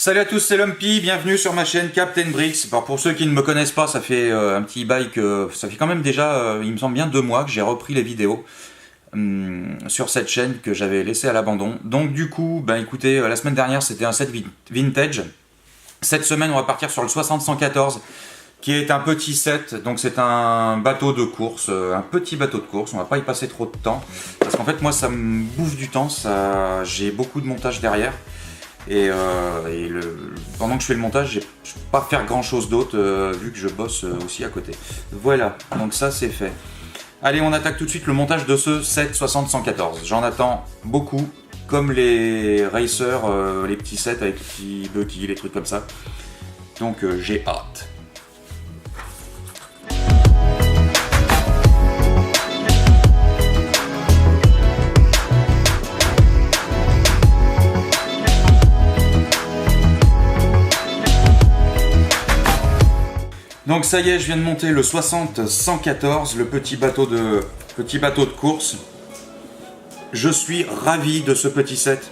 Salut à tous, c'est Lumpy, bienvenue sur ma chaîne Captain Bricks. Alors pour ceux qui ne me connaissent pas, ça fait un petit bail que... Ça fait quand même déjà, il me semble bien 2 mois que j'ai repris les vidéos sur cette chaîne que j'avais laissée à l'abandon. Donc du coup, écoutez, la semaine dernière c'était un set vintage. Cette semaine on va partir sur le 60-114 qui est un petit set, donc c'est un bateau de course, un petit bateau de course, on va pas y passer trop de temps. Parce qu'en fait moi ça me bouffe du temps, j'ai beaucoup de montage derrière. Pendant que je fais le montage, je ne peux pas faire grand chose d'autre vu que je bosse aussi à côté. Voilà, donc ça c'est fait. Allez, on attaque tout de suite le montage de ce 760-114. J'en attends beaucoup, comme les racers, les petits sets avec les petits buggy, les trucs comme ça. Donc j'ai hâte. Donc ça y est, je viens de monter le 60-114, le petit bateau de course. Je suis ravi de ce petit set.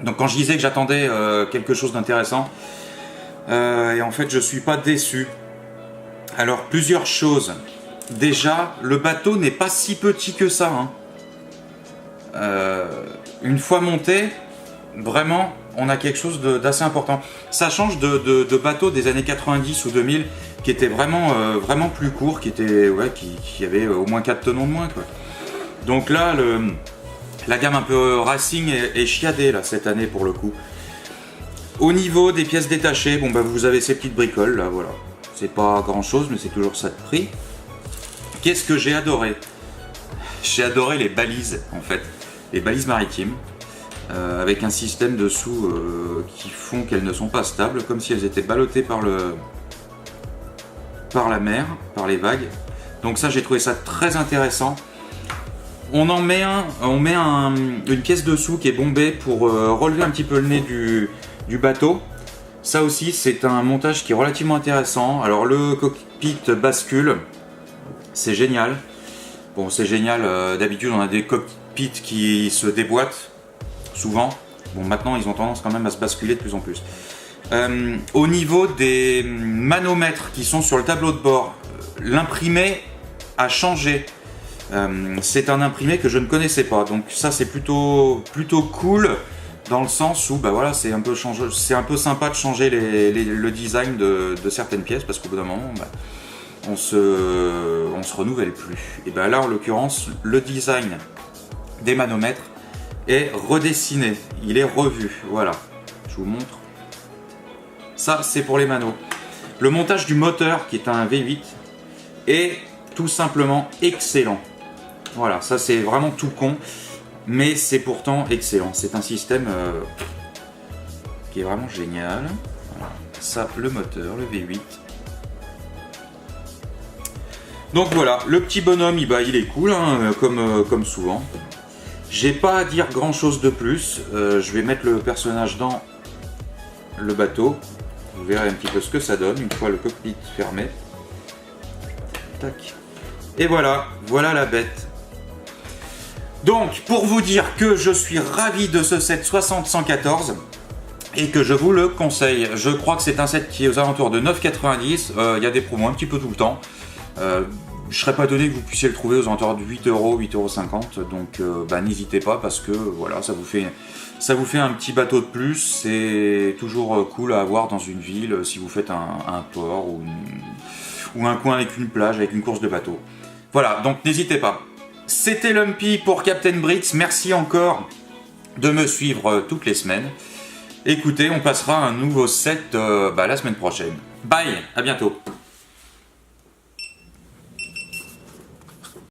Donc quand je disais que j'attendais quelque chose d'intéressant, et en fait je suis pas déçu. Alors plusieurs choses. Déjà, le bateau n'est pas si petit que ça. Une fois monté, vraiment, on a quelque chose d'assez important. Ça change de bateaux des années 90 ou 2000 qui étaient vraiment plus courts, qui avaient au moins 4 tonneaux de moins, quoi. Donc là, la gamme un peu racing est chiadée là, cette année pour le coup. Au niveau des pièces détachées, vous avez ces petites bricoles là, voilà. C'est pas grand chose, mais c'est toujours ça de prix. Qu'est-ce que j'ai adoré? J'ai adoré les balises en fait, les balises maritimes. Avec un système dessous qui font qu'elles ne sont pas stables, comme si elles étaient ballottées par la mer, par les vagues. Donc ça, j'ai trouvé ça très intéressant. On met une pièce dessous qui est bombée pour relever un petit peu le nez du bateau. Ça aussi, c'est un montage qui est relativement intéressant. Alors le cockpit bascule, c'est génial. Bon, c'est génial, d'habitude on a des cockpits qui se déboîtent. Souvent, maintenant ils ont tendance quand même à se basculer de plus en plus. Au niveau des manomètres qui sont sur le tableau de bord, l'imprimé a changé. C'est un imprimé que je ne connaissais pas, donc ça c'est plutôt cool dans le sens où c'est un peu sympa de changer le design de certaines pièces parce qu'au bout d'un moment on se renouvelle plus. Et là en l'occurrence le design des manomètres est redessiné, il est revu, voilà, je vous montre. Ça c'est pour les manos. Le montage du moteur qui est un V8 est tout simplement excellent. Voilà, ça c'est vraiment tout con, mais c'est pourtant excellent. C'est un système qui est vraiment génial. Voilà. Ça, le moteur, le V8. Donc voilà, le petit bonhomme, il est cool, comme souvent. J'ai pas à dire grand chose de plus. Je vais mettre le personnage dans le bateau. Vous verrez un petit peu ce que ça donne une fois le cockpit fermé. Tac. Et voilà la bête. Donc pour vous dire que je suis ravi de ce set 60-114 et que je vous le conseille. Je crois que c'est un set qui est aux alentours de 9,90 €. Il y a des promos un petit peu tout le temps. Je serais pas étonné que vous puissiez le trouver aux alentours de 8 €, 8,50 €. Donc n'hésitez pas parce que voilà, ça vous fait un petit bateau de plus. C'est toujours cool à avoir dans une ville si vous faites un port ou un coin avec une plage, avec une course de bateau. Voilà, donc n'hésitez pas. C'était Lumpy pour Captain Bricks. Merci encore de me suivre toutes les semaines. Écoutez, on passera un nouveau set la semaine prochaine. Bye, à bientôt.